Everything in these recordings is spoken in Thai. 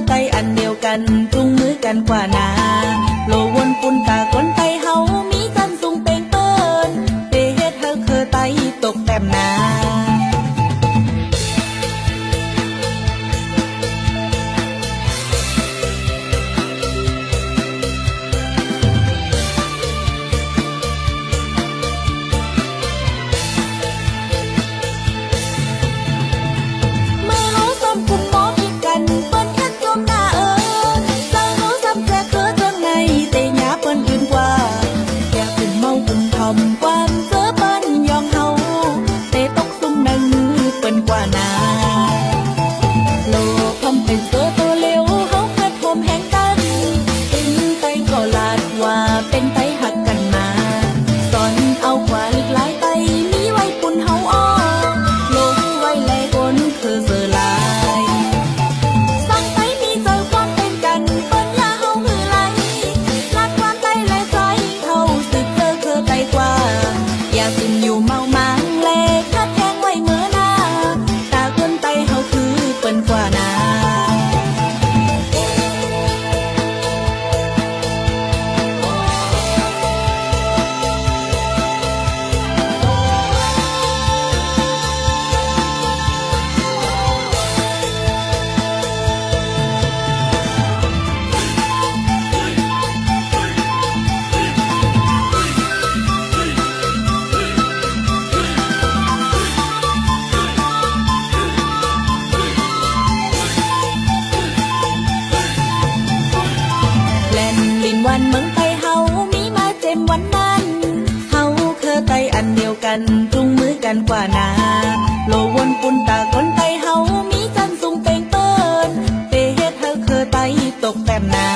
ไตอันเดียวกันจุงมือกันกว่านาโลวนปุ่นตาคนไตเฮามีกันสูงเป่งเปิ้นเตเฮ็ดเฮาเคอไตตกแต้มนาวันเมืองไทยเฮามีมาเจ็มวันนั้นเฮาเคอไตอันเดียวกันจุงมือกันกว่านาโลวนปุ่นตาคนไทยเฮามีกันสูงเป่งเปิ้นเตเฮ็ดเฮาเคอไตตกแต้มนา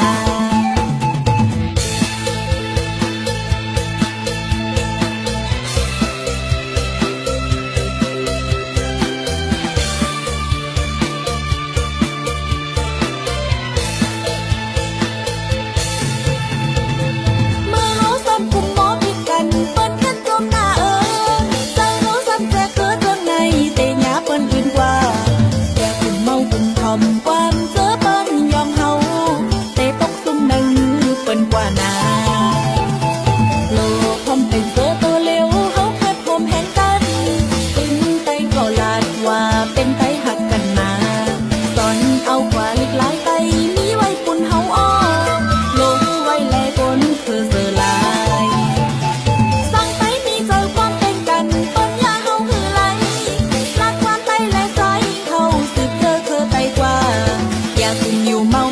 อยู่เมา